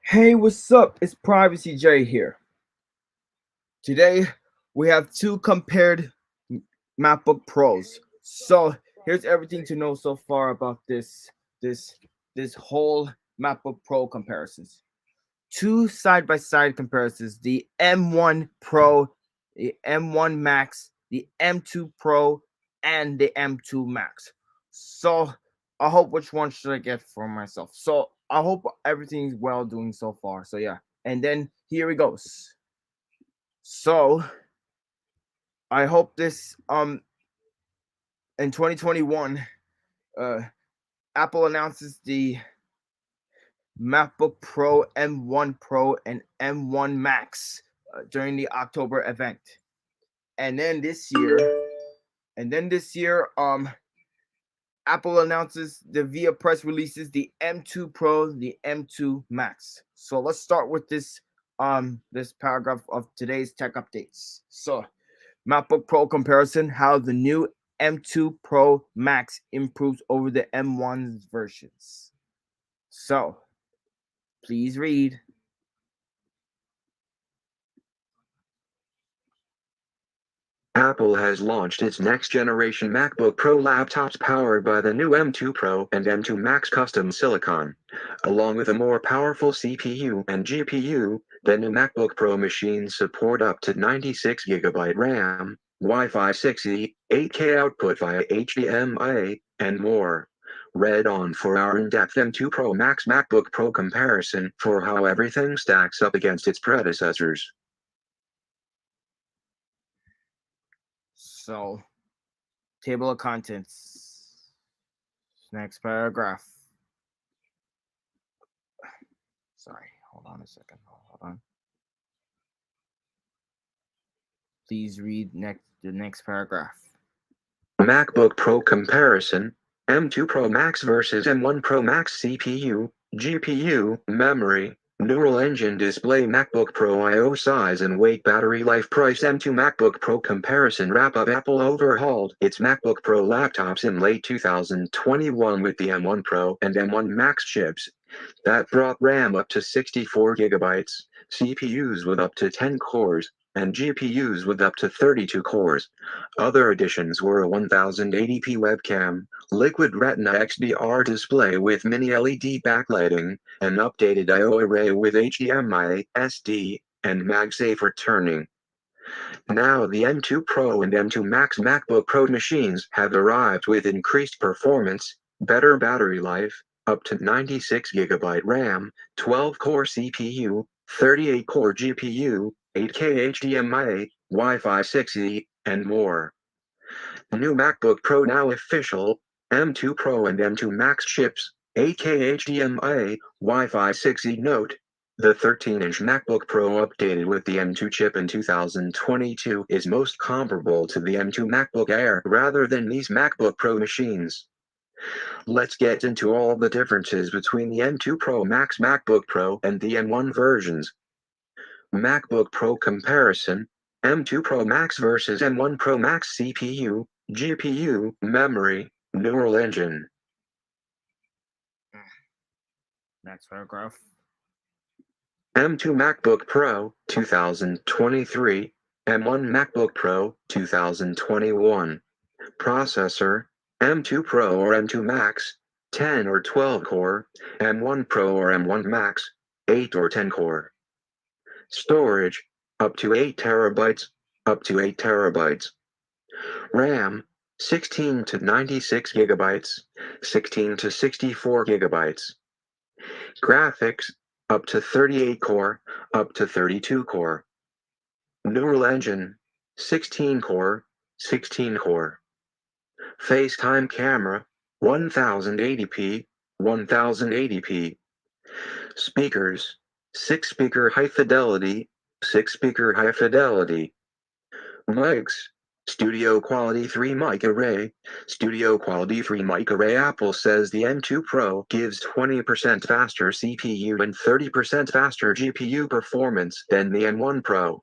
Hey, what's up? It's Privacy J here. Today we have two compared MacBook Pros. So here's everything to know so far about this this whole MacBook Pro comparisons. Two side by side comparisons: the M1 Pro, the M1 Max, the M2 Pro, and the M2 Max. So I hope which one should I get for myself. So I hope everything's well doing so far. So yeah, and then here it goes. So I hope this in 2021 uh Apple announces the MacBook Pro, M1 Pro, and M1 Max during the October event. And then this year, Apple announces the via press releases the M2 Pro, the M2 Max. So let's start with this paragraph of today's tech updates. So MacBook Pro comparison: how the new M2 Pro Max improves over the M1's versions. So please read. Apple has launched its next-generation MacBook Pro laptops powered by the new M2 Pro and M2 Max custom silicon. Along with a more powerful CPU and GPU, the new MacBook Pro machines support up to 96GB RAM, Wi-Fi 6E, 8K output via HDMI, and more. Read on for our in-depth M2 Pro Max MacBook Pro comparison for how everything stacks up against its predecessors. So, table of contents. Next paragraph. Sorry, hold on a second. Hold on. Please read the next paragraph. MacBook Pro comparison: M2 Pro Max versus M1 Pro Max CPU, GPU, memory, neural engine display MacBook Pro I/O size and weight battery life price M2 MacBook Pro comparison wrap up. Apple overhauled its MacBook Pro laptops in late 2021 with the M1 Pro and M1 Max chips that brought RAM up to 64GB, CPUs with up to 10 cores, and GPUs with up to 32 cores. Other additions were a 1080p webcam, liquid retina XDR display with mini LED backlighting, an updated I/O array with HDMI, SD, and MagSafe returning. Now the M2 Pro and M2 Max MacBook Pro machines have arrived with increased performance, better battery life, up to 96GB RAM, 12-core CPU, 38-core GPU, 8K HDMI, Wi-Fi 6E, and more. New MacBook Pro now official: M2 Pro and M2 Max chips, 8K HDMI, Wi-Fi 6E. Note: the 13-inch MacBook Pro updated with the M2 chip in 2022 is most comparable to the M2 MacBook Air rather than these MacBook Pro machines. Let's get into all the differences between the M2 Pro Max MacBook Pro and the M1 versions. MacBook Pro comparison: M2 Pro Max versus M1 Pro Max CPU, GPU, memory, neural engine. Next paragraph. M2 MacBook Pro 2023, M1 MacBook Pro 2021. Processor: M2 Pro or M2 Max, 10 or 12 core, M1 Pro or M1 Max, 8 or 10 core. Storage: up to 8 terabytes, up to 8 terabytes. RAM: 16 to 96 gigabytes, 16 to 64 gigabytes. Graphics: up to 38 core, up to 32 core. Neural engine: 16 core, 16 core. FaceTime camera: 1080p, 1080p. Speakers: 6 speaker high fidelity, 6 speaker high fidelity. Mics: Studio Quality 3 mic array, Studio Quality 3 mic array. Apple says the M2 Pro gives 20% faster CPU and 30% faster GPU performance than the M1 Pro,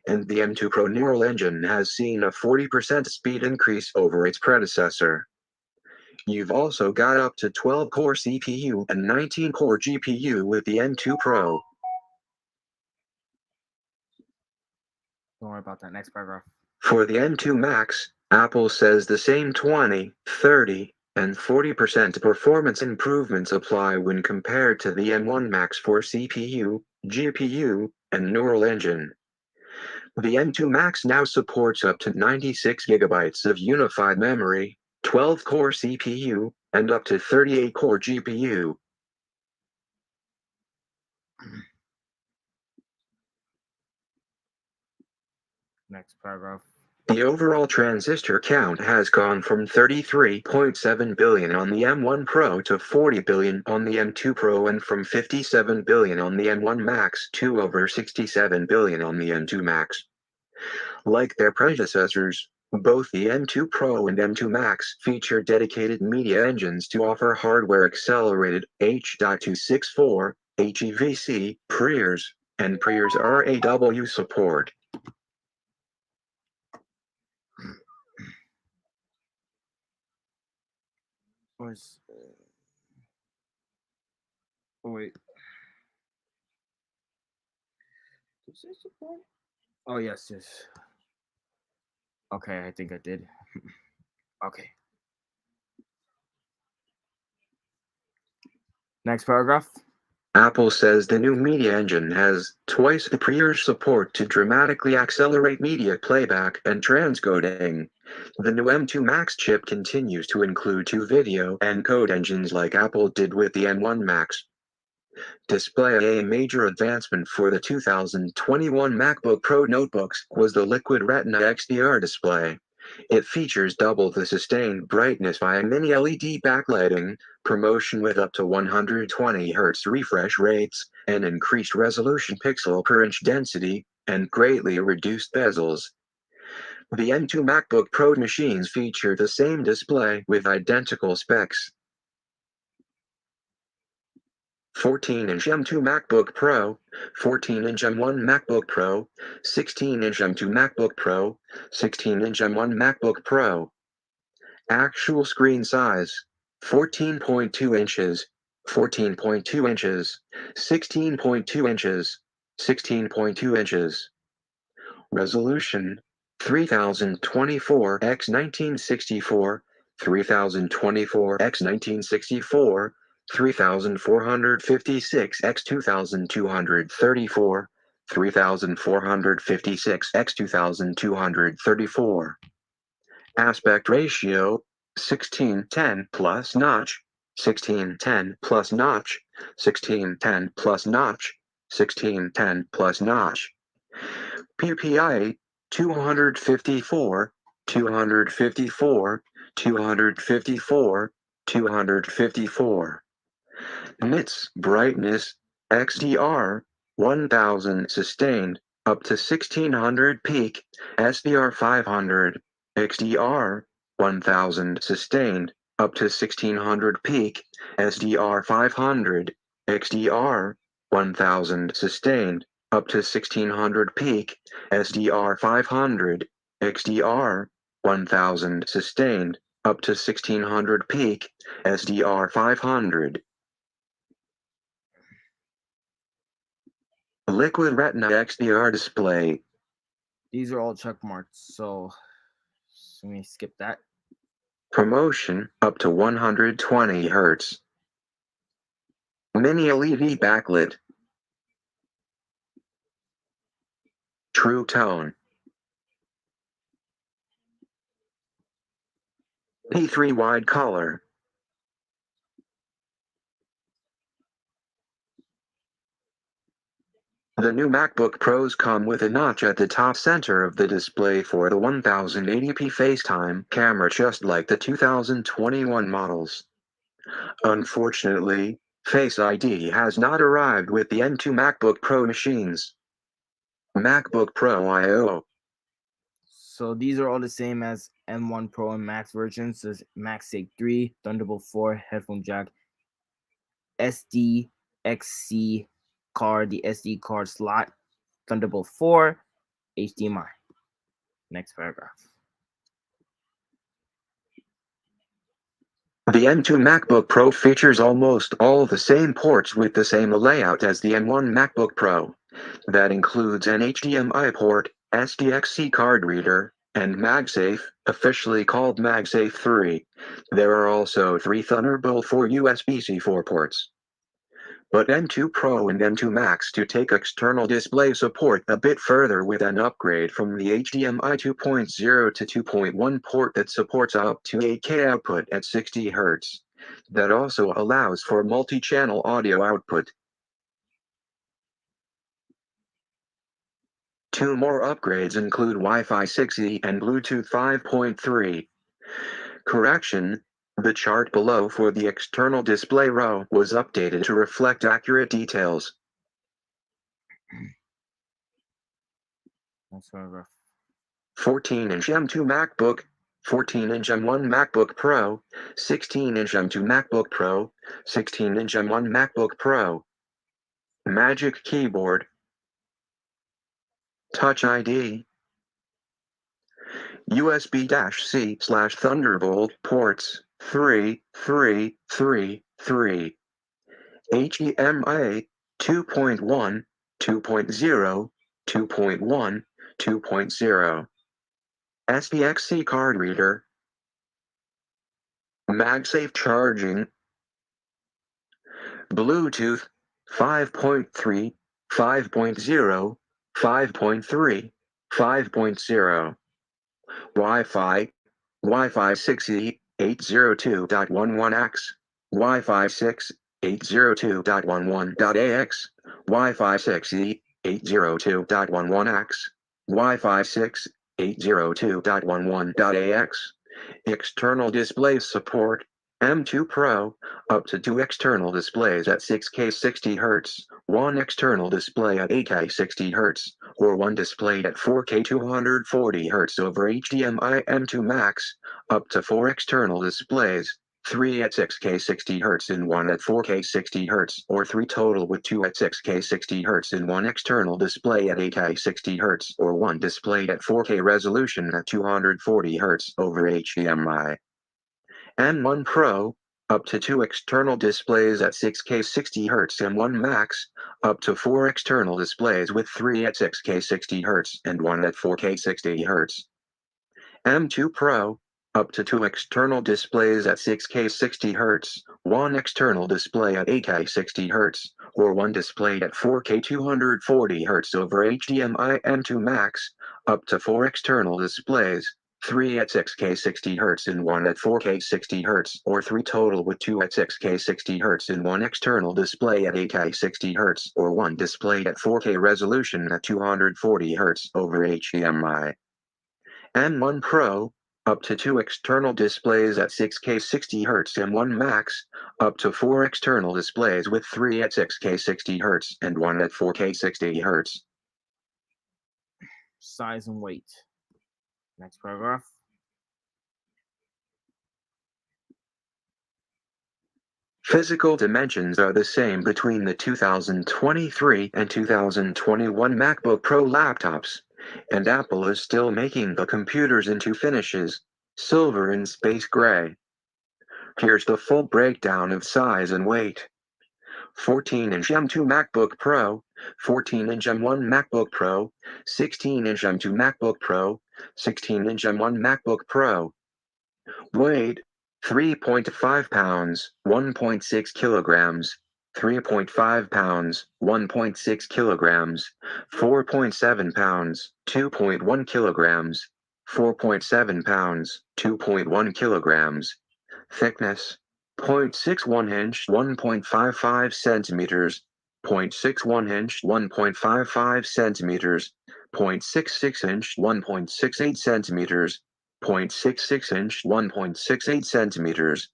and the M2 Pro neural engine has seen a 40% speed increase over its predecessor. You've also got up to 12-core CPU and 19-core GPU with the M2 Pro. Don't worry about that. Next paragraph. For the M2 Max, Apple says the same 20, 30, and 40% performance improvements apply when compared to the M1 Max for CPU, GPU, and neural engine. The M2 Max now supports up to 96 GB of unified memory, 12-core CPU, and up to 38-core GPU. Next paragraph. The overall transistor count has gone from 33.7 billion on the M1 Pro to 40 billion on the M2 Pro and from 57 billion on the M1 Max to over 67 billion on the M2 Max. Like their predecessors, both the M2 Pro and M2 Max feature dedicated media engines to offer hardware-accelerated H.264, HEVC, Priors, and Priors RAW support. Where's oh wait. Does it support? Oh yes. Okay, I think I did. Okay. Next paragraph. Apple says the new media engine has twice the Priors support to dramatically accelerate media playback and transcoding. The new M2 Max chip continues to include two video encode engines like Apple did with the M1 Max. Display: a major advancement for the 2021 MacBook Pro notebooks was the Liquid Retina XDR display. It features double the sustained brightness via mini LED backlighting, promotion with up to 120 Hz refresh rates, and increased resolution pixel per inch density, and greatly reduced bezels. The M2 MacBook Pro machines feature the same display with identical specs. 14-inch M2 MacBook Pro, 14-inch M1 MacBook Pro, 16-inch M2 MacBook Pro, 16-inch M1 MacBook Pro. Actual screen size: 14.2 inches, 14.2 inches, 16.2 inches, 16.2 inches. Resolution: 3024 x 1964, 3024 x 1964, 3456 x 2234, 3456 x 2234. Aspect ratio: 16:10 plus notch, 16:10 plus notch, 16:10 plus notch, 16:10 plus notch. PPI: 254, 254, 254, 254. Nits brightness: XDR 1000 sustained, up to 1600 peak, SDR 500, XDR 1000 sustained, up to 1600 peak, SDR 500, XDR 1000 sustained, up to 1600 peak, SDR 500, XDR 1000 sustained, up to 1600 peak, SDR 500. Liquid Retina XDR display. These are all check marks, so let me skip that. Promotion up to 120 Hz. Mini LED backlit. True tone. P3 wide color. The new MacBook Pros come with a notch at the top center of the display for the 1080p FaceTime camera, just like the 2021 models. Unfortunately, Face ID has not arrived with the M2 MacBook Pro machines. MacBook Pro I/O. So these are all the same as M1 Pro and Max versions. There's MagSafe 3, Thunderbolt 4, headphone jack, SDXC card, the SD card slot, Thunderbolt 4, HDMI. Next paragraph. The M2 MacBook Pro features almost all the same ports with the same layout as the M1 MacBook Pro. That includes an HDMI port, SDXC card reader, and MagSafe, officially called MagSafe 3. There are also 3 Thunderbolt 4 USB-C 4 ports. But M2 Pro and M2 Max to take external display support a bit further with an upgrade from the HDMI 2.0 to 2.1 port that supports up to 8K output at 60 Hz. That also allows for multi-channel audio output. 2 more upgrades include Wi-Fi 6E and Bluetooth 5.3. Correction: the chart below for the external display row was updated to reflect accurate details. Next paragraph. 14-inch M2 MacBook, 14-inch M1 MacBook Pro, 16-inch M2 MacBook Pro, 16-inch M1 MacBook Pro. Magic Keyboard, Touch ID, USB-C/Thunderbolt ports 3, 3, 3, 3. HDMI 2.1, 2.0, 2.1, 2.0. SDXC card reader. MagSafe charging. Bluetooth 5.3, 5.0, 5.3, 5.0. Wi-Fi 6E 802.11x, Wi-Fi 6 802.11.ax, Wi-Fi 6E 802.11x, Wi-Fi 6 802.11.ax. External display support. M2 Pro, up to 2 external displays at 6K 60 Hz, 1 external display at 8K 60 Hz, or 1 displayed at 4K 240 Hz over HDMI. M2 Max, up to 4 external displays, 3 at 6K 60 Hz and 1 at 4K 60 Hz, or 3 total with 2 at 6K 60 Hz and 1 external display at 8K 60 Hz, or 1 displayed at 4K resolution at 240 Hz over HDMI. M1 Pro, up to 2 external displays at 6K 60 Hz. M1 Max, up to 4 external displays with 3 at 6K 60 Hz and 1 at 4K 60 Hz. M2 Pro, up to 2 external displays at 6K 60 Hz, 1 external display at 8K 60 Hz, or 1 displayed at 4K 240 Hz over HDMI. M2 Max, up to 4 external displays, 3 at 6K 60 Hz and 1 at 4K 60 Hz, or 3 total with 2 at 6K 60 Hz and 1 external display at 8K 60 Hz, or 1 displayed at 4K resolution at 240 Hz over HDMI. M1 Pro, up to 2 external displays at 6K 60 Hz. M1 Max, up to 4 external displays with 3 at 6K 60 Hz and 1 at 4K 60 Hz. Size and weight. Next paragraph. Physical dimensions are the same between the 2023 and 2021 MacBook Pro laptops, and Apple is still making the computers in 2 finishes, silver and space gray. Here's the full breakdown of size and weight. 14-inch M2 MacBook Pro, 14-inch M1 MacBook Pro, 16-inch M2 MacBook Pro, 16-inch M1 MacBook Pro. Weight 3.5 pounds, 1.6 kilograms, 3.5 pounds, 1.6 kilograms, 4.7 pounds, 2.1 kilograms, 4.7 pounds, 2.1 kilograms. Thickness 0.61 inch, 1.55 centimeters, 0.61 inch, 1.55 centimeters, 0.66 inch, 1.68 centimeters, 0.66 inch, 1.68 centimeters.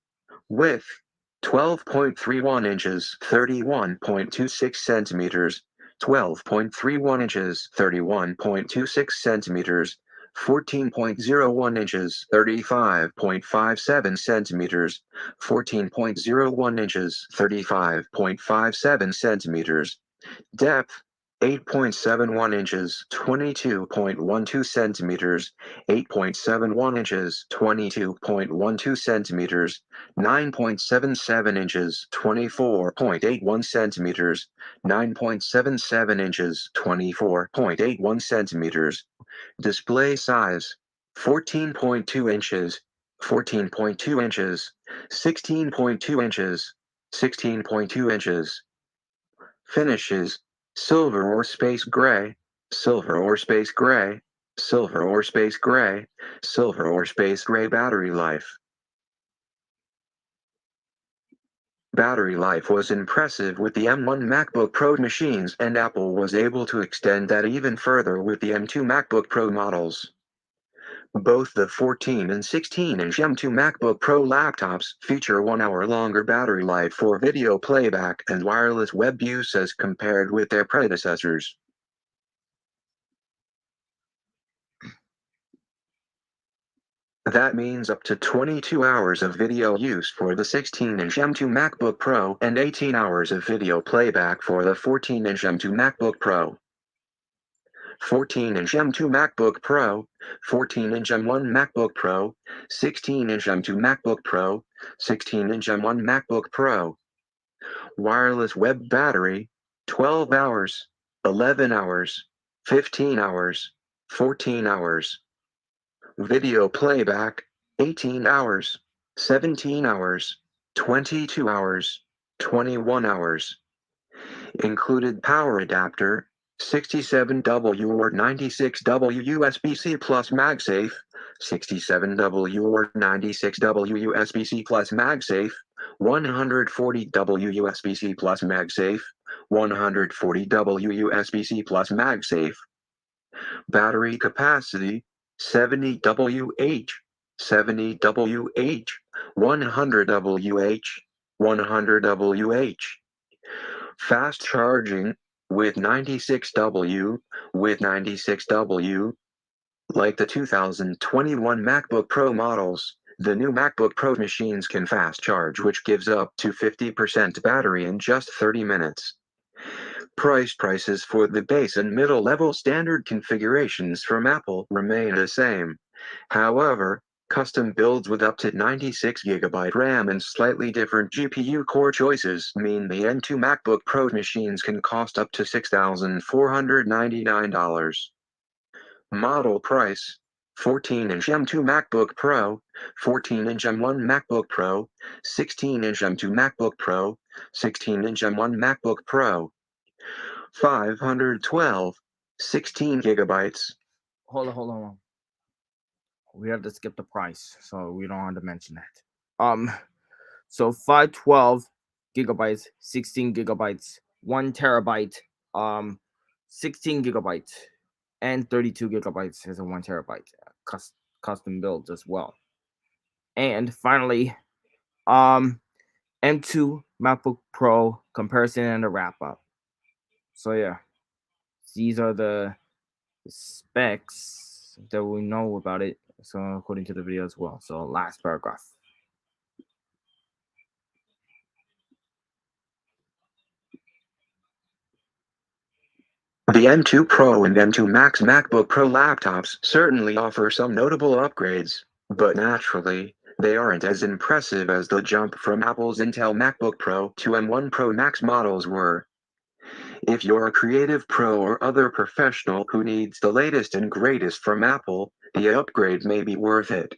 Width 12.31 inches, 31.26 centimeters, 12.31 inches, 31.26 centimeters, 14.01 inches, 35.57 centimeters, 14.01 inches, 35.57 centimeters. Depth 8.71 inches, 22.12 centimeters, 8.71 inches, 22.12 centimeters, 9.77 inches, 24.81 centimeters, 9.77 inches, 24.81 centimeters. Display size 14.2 inches, 14.2 inches, 16.2 inches, 16.2 inches. Finishes silver or space gray, silver or space gray, silver or space gray, silver or space gray. Battery life. Battery life was impressive with the M1 MacBook Pro machines, and Apple was able to extend that even further with the M2 MacBook Pro models. Both the 14 and 16-inch M2 MacBook Pro laptops feature 1 hour longer battery life for video playback and wireless web use as compared with their predecessors. That means up to 22 hours of video use for the 16-inch M2 MacBook Pro and 18 hours of video playback for the 14-inch M2 MacBook Pro. 14-inch M2 MacBook Pro, 14-inch M1 MacBook Pro, 16-inch M2 MacBook Pro, 16-inch M1 MacBook Pro. Wireless web battery, 12 hours, 11 hours, 15 hours, 14 hours. Video playback, 18 hours, 17 hours, 22 hours, 21 hours. Included power adapter, 67W or 96W USB-C plus MagSafe, 67W or 96W USB-C plus MagSafe, 140W USB-C plus MagSafe, 140W USB-C plus MagSafe. Battery capacity, 70WH, 70WH, 100WH, 100WH. Fast charging with 96W, with 96W. Like the 2021 MacBook Pro models, the new MacBook Pro machines can fast charge, which gives up to 50% battery in just 30 minutes. Prices for the base and middle-level standard configurations from Apple remain the same. However, custom builds with up to 96GB RAM and slightly different GPU core choices mean the M2 MacBook Pro machines can cost up to $6,499. Model price: 14-inch M2 MacBook Pro, 14-inch M1 MacBook Pro, 16-inch M2 MacBook Pro, 16-inch M1 MacBook Pro. 512, 16 gigabytes. Hold on. We have to skip the price, so we don't have to mention that. So 512 gigabytes, 16 gigabytes, 1 terabyte, 16 gigabytes, and 32 gigabytes is a 1 terabyte custom builds as well. And finally, M2 MacBook Pro comparison and a wrap up. So yeah, these are the specs that we know about it. So according to the video as well. So last paragraph. The M2 Pro and M2 Max MacBook Pro laptops certainly offer some notable upgrades, but naturally, they aren't as impressive as the jump from Apple's Intel MacBook Pro to M1 Pro Max models were. If you're a creative pro or other professional who needs the latest and greatest from Apple, the upgrade may be worth it.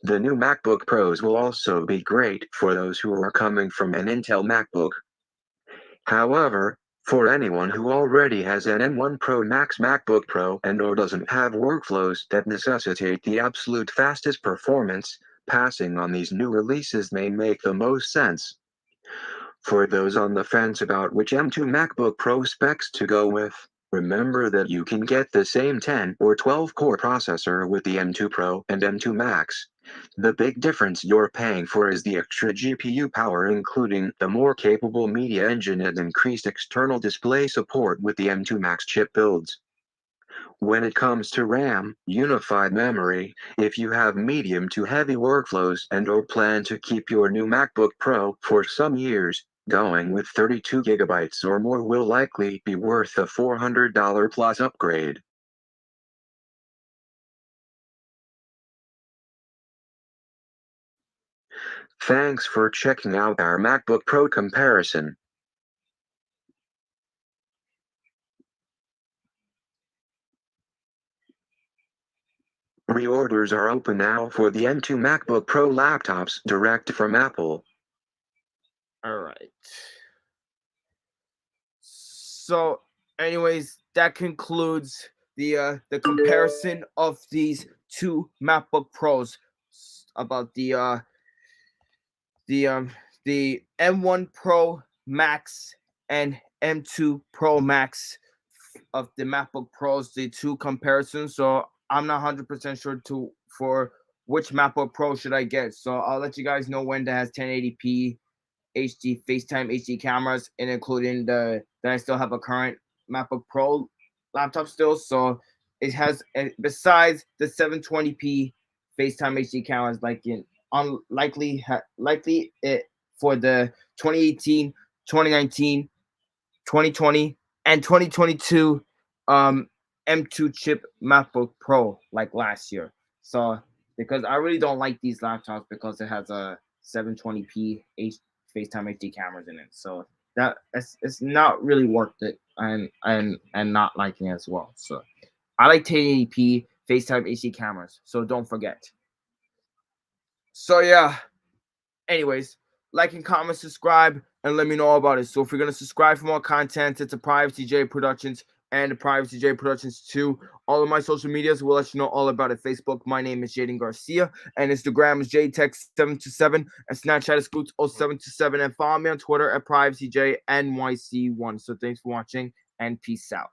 The new MacBook Pros will also be great for those who are coming from an Intel MacBook. However, for anyone who already has an M1 Pro Max MacBook Pro and or doesn't have workflows that necessitate the absolute fastest performance, passing on these new releases may make the most sense. For those on the fence about which M2 MacBook Pro specs to go with, remember that you can get the same 10 or 12 core processor with the M2 Pro and M2 Max. The big difference you're paying for is the extra GPU power, including the more capable media engine and increased external display support with the M2 Max chip builds. When it comes to RAM, unified memory, if you have medium to heavy workflows and or plan to keep your new MacBook Pro for some years, Going with 32 gigabytes or more will likely be worth a $400 plus upgrade. Thanks for checking out our MacBook Pro comparison. Reorders are open now for the M2 MacBook Pro laptops direct from Apple. All right. So, anyways, that concludes the comparison of these two MacBook Pros about the M1 Pro Max and M2 Pro Max of the MacBook Pros, the two comparisons. So I'm not 100% sure for which MacBook Pro should I get. So I'll let you guys know when that has 1080p HD FaceTime HD cameras, and including that I still have a current MacBook Pro laptop still. So it has, besides the 720p FaceTime HD cameras, like in likely it for the 2018, 2019, 2020, and 2022 M2 chip MacBook Pro like last year. So because I really don't like these laptops because it has a 720p FaceTime HD cameras in it. So that it's not really worth it, and not liking it as well. So I like 1080p FaceTime HD cameras. So don't forget. So yeah. Anyways, like and comment, subscribe, and let me know about it. So if you're gonna subscribe for more content, it's a Privacy J Productions and the Privacy J Productions 2. All of my social medias will let you know all about it. Facebook, my name is Jaden Garcia, and Instagram is JTech727, and Snapchat is Scoots0727, and follow me on Twitter at PrivacyJNYC1. So thanks for watching, and peace out.